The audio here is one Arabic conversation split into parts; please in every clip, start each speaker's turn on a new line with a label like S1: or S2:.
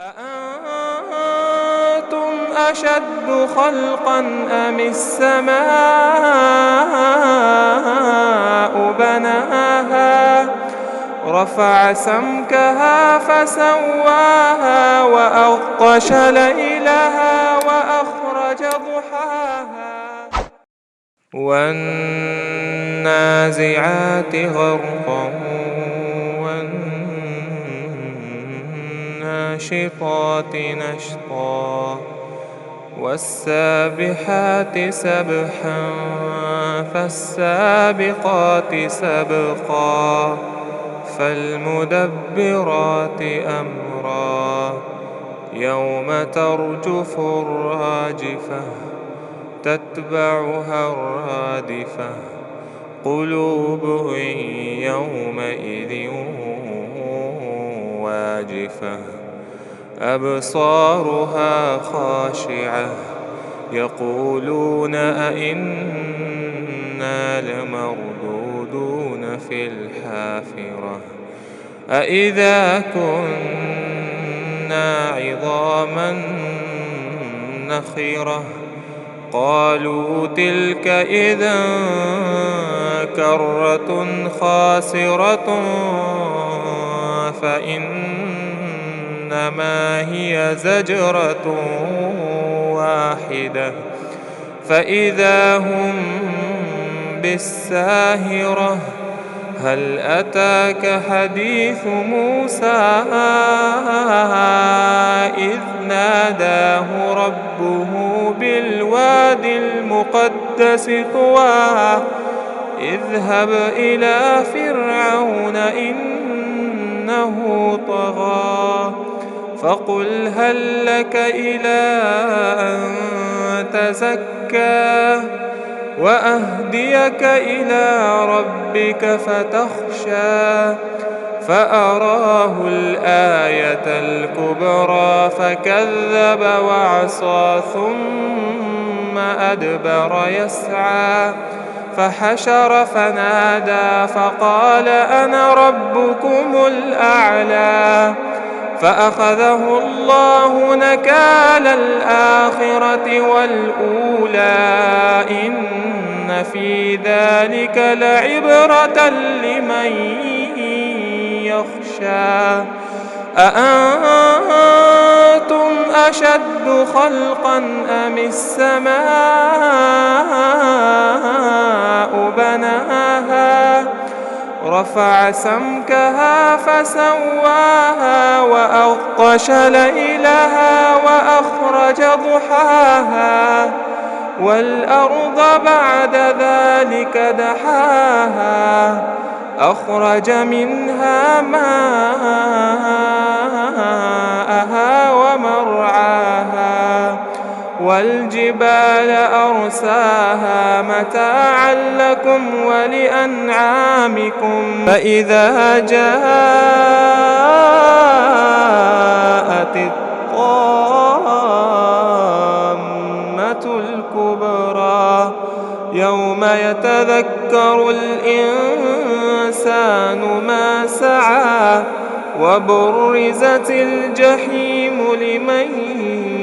S1: أأنتم أشد خلقا أم السماء بناها رفع سمكها فسواها وأغطش ليلها وأخرج ضحاها والنازعات غرقا والناشطات نشطا والسابحات سبحا فالسابقات سبقا فالمدبرات أمرا يوم ترجف الراجفة تتبعها الرادفة قلوب يومئذ واجفة أبصارها خاشعة يقولون أئنا لمردودون في الحافرة أئذا كنا عظاما نخرة قالوا تلك إذا كرة خاسرة فإنما هي زجرة واحدة فإذا هم بالساهرة هل أتاك حديث موسى إذ ناداه ربه بالواد المقدس طوى اذهب إلى فرعون إنه طغى فقل هل لك إلى أن تزكى وأهديك إلى ربك فتخشى فأراه الآية الكبرى فكذب وعصى ثم أدبر يسعى فحشر فنادى فقال أنا ربكم الأعلى فأخذه الله نكال الآخرة والأولى إن في ذلك لعبرة لمن يخشى أأنتم أشد خلقا أم السماء بناها رفع سمكها فسواها وأغطش ليلها وأخرج ضحاها والأرض بعد ذلك دحاها أخرج منها ماءها ومرعاها والجبال أرساها متاعا لكم ولأنعامكم فإذا جاءت الطامة الكبرى يوم يتذكر الإنسان ما سعى وبرزت الجحيم لمن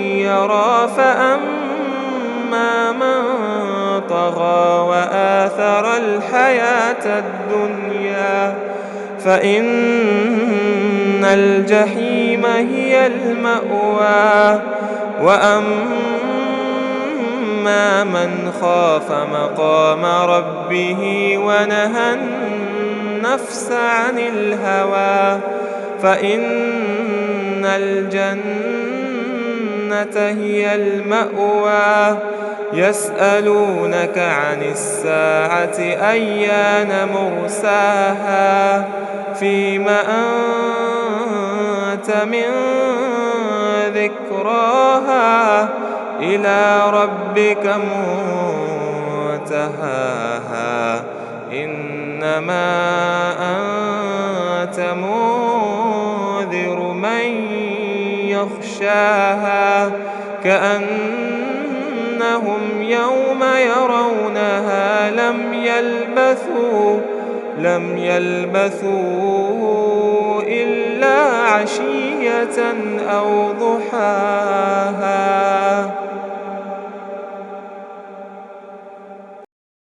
S1: يرى فأما من طغى وآثر الحياة الدنيا فإن الجحيم هي المأوى وأما من خاف مقام ربه ونهى النفس عن الهوى فإن الجنة هي المأوى يسألونك عن الساعة أيان مرساها فيم أنت من ذكراها إلى ربك منتهاها إنما أنت منذر من يخشاها كأنهم يوم يرونها لم يلبثوا إلا عشيا عشية أو ضحاها